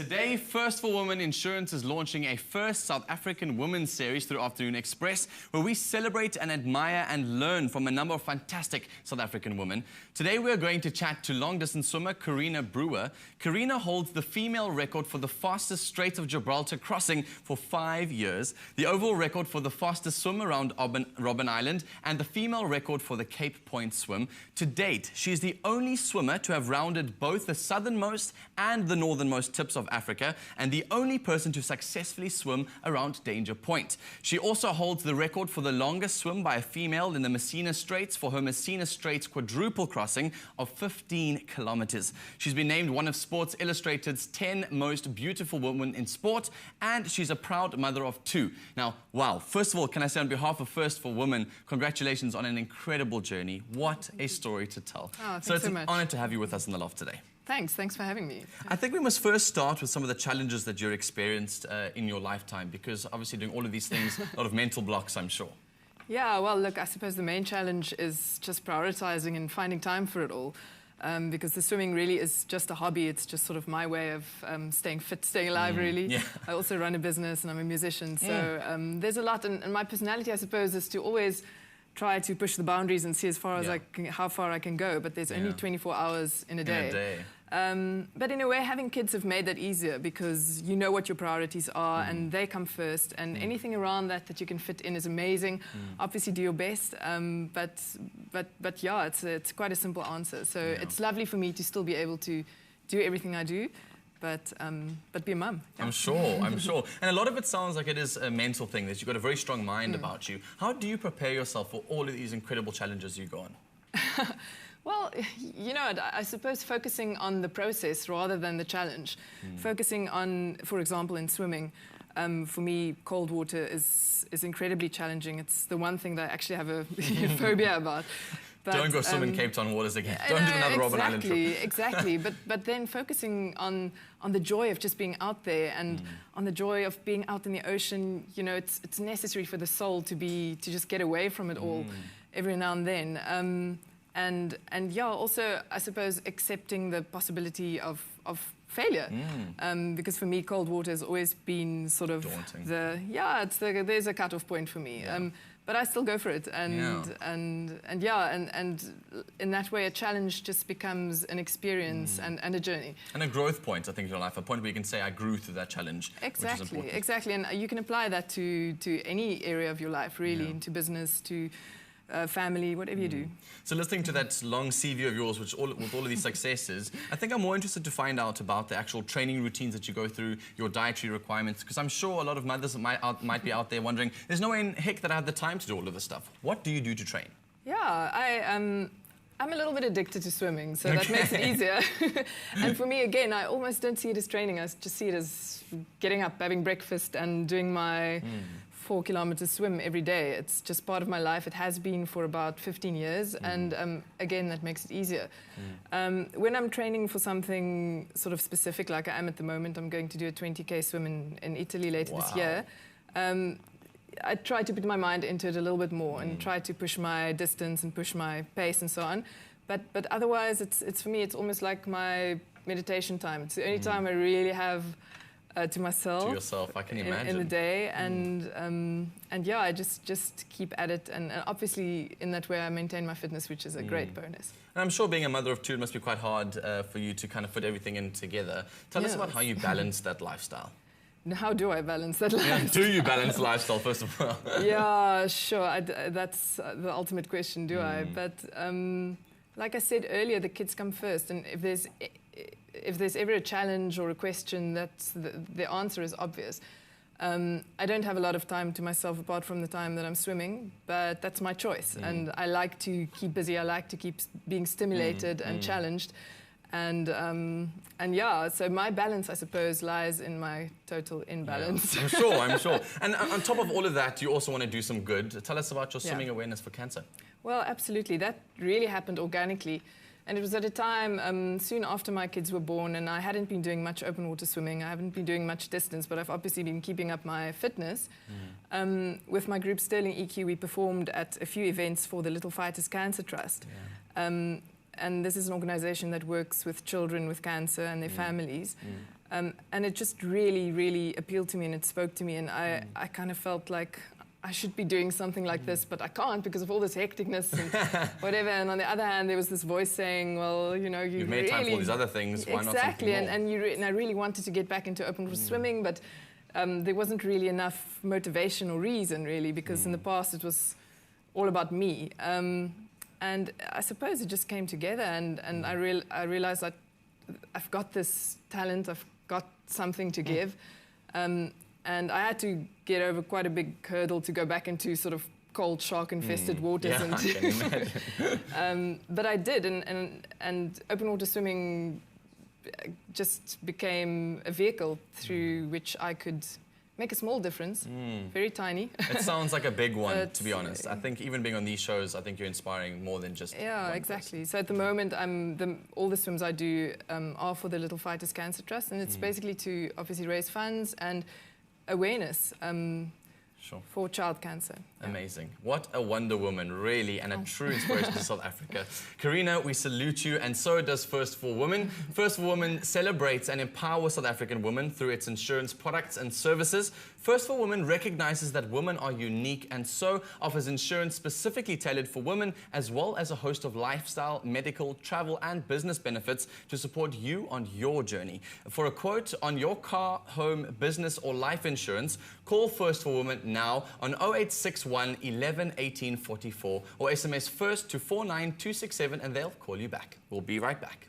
Today, First for Women Insurance is launching a first South African women's series through Afternoon Express, where we celebrate and admire and learn from a number of fantastic South African women. Today, we're going to chat to long-distance swimmer Carina Bruwer. Carina holds the female record for the fastest Strait of Gibraltar crossing for 5 years, the overall record for the fastest swim around Robben Island, and the female record for the Cape Point swim. To date, she is the only swimmer to have rounded both the southernmost and the northernmost tips of Africa, and the only person to successfully swim around Danger Point. She also holds the record for the longest swim by a female in the Messina Straits for her Messina Straits quadruple crossing of 15 kilometers. She's been named one of Sports Illustrated's 10 most beautiful women in sport, and she's a proud mother of 2. Now, wow, first of all, can I say on behalf of First for Women, congratulations on an incredible journey. What a story to tell. Oh, thanks so it's so an much. honor to have you with us in the loft today. Thanks for having me. I think we must first start with some of the challenges that you've experienced in your lifetime, because obviously doing all of these things, a lot of mental blocks, I'm sure. Yeah, well, look, I suppose the main challenge is just prioritizing and finding time for it all. Because the swimming really is just a hobby. It's just sort of my way of staying fit, staying alive, really. Yeah. I also run a business and I'm a musician. So there's a lot. And my personality, I suppose, is to always try to push the boundaries and see as far as how far I can go. But there's only 24 hours in a day. But in a way, having kids have made that easier because you know what your priorities are and they come first. And anything around that you can fit in is amazing. Obviously, do your best. But yeah, it's quite a simple answer. So it's lovely for me to still be able to do everything I do. But be a mum. Yeah. I'm sure. And a lot of it sounds like it is a mental thing, that you've got a very strong mind about you. How do you prepare yourself for all of these incredible challenges you go on? Well, you know, I suppose focusing on the process rather than the challenge. Focusing on, for example, in swimming, for me, cold water is incredibly challenging. It's the one thing that I actually have a phobia about. But, don't go swim in Cape Town waters again. Don't do another Robben Island trip. Exactly. But then focusing on the joy of just being out there and on the joy of being out in the ocean. You know, it's necessary for the soul to just get away from it all every now and then. And yeah, also I suppose accepting the possibility of failure, because for me cold water has always been sort of daunting. There's a cutoff point for me. But I still go for it, and in that way, a challenge just becomes an experience and a journey. And a growth point, I think, in your life, a point where you can say, I grew through that challenge. Exactly, and you can apply that to any area of your life, really, into business, to family, whatever you do. So listening to that long CV of yours, with all of these successes, I think I'm more interested to find out about the actual training routines that you go through, your dietary requirements, because I'm sure a lot of mothers might be out there wondering, there's no way in heck that I have the time to do all of this stuff. What do you do to train? Yeah, I'm a little bit addicted to swimming, so that makes it easier. And for me, again, I almost don't see it as training. I just see it as getting up, having breakfast, and doing my 4-kilometer swim every day. It's just part of my life. It has been for about 15 years, and again, that makes it easier. When I'm training for something sort of specific, like I am at the moment, I'm going to do a 20K swim in Italy later this year. I try to put my mind into it a little bit more and try to push my distance and push my pace and so on. But otherwise, it's for me, it's almost like my meditation time. It's the only time I really have to myself. To yourself, I can imagine. In the day, and yeah, I just keep at it, and obviously in that way I maintain my fitness, which is a great bonus. And I'm sure being a mother of 2 must be quite hard for you to kind of fit everything in together. Tell us about how you balance that lifestyle. How do I balance that lifestyle? Do you balance lifestyle, first of all? Yeah, sure. That's the ultimate question, do I? But like I said earlier, the kids come first, and if there's ever a challenge or a question, the answer is obvious. I don't have a lot of time to myself apart from the time that I'm swimming, but that's my choice. And I like to keep busy. I like to keep being stimulated and challenged. And yeah, so my balance, I suppose, lies in my total imbalance. Yeah, I'm sure. And on top of all of that, you also want to do some good. Tell us about your swimming awareness for cancer. Well, absolutely. That really happened organically. And it was at a time soon after my kids were born, and I hadn't been doing much open water swimming. I haven't been doing much distance, but I've obviously been keeping up my fitness. With my group Sterling EQ, we performed at a few events for the Little Fighters Cancer Trust. And this is an organization that works with children with cancer and their families. And it just really, really appealed to me, and it spoke to me, and I kind of felt like I should be doing something like this, but I can't because of all this hecticness and whatever. And on the other hand, there was this voice saying, well, you know, you've made time for all these other things, why not something more? And I really wanted to get back into open water swimming, but there wasn't really enough motivation or reason, really, because in the past it was all about me. And I suppose it just came together, and I realized that I've got this talent, I've got something to give. And I had to get over quite a big hurdle to go back into sort of cold shark-infested waters. Yeah, I can imagine. But I did, and open water swimming just became a vehicle through which I could make a small difference, very tiny. It sounds like a big one, to be honest. I think even being on these shows, I think you're inspiring more than just one exactly. person. So at the moment, all the swims I do are for the Little Fighters Cancer Trust, and it's basically to obviously raise funds and awareness for child cancer. Amazing. What a Wonder Woman, really, and a true inspiration to South Africa. Carina, we salute you, and so does First for Women. First for Women celebrates and empowers South African women through its insurance products and services. First for Women recognizes that women are unique and so offers insurance specifically tailored for women, as well as a host of lifestyle, medical, travel, and business benefits to support you on your journey. For a quote on your car, home, business, or life insurance, call First for Women now on 0861 11 18 44 or SMS FIRST to 49267 and they'll call you back. We'll be right back.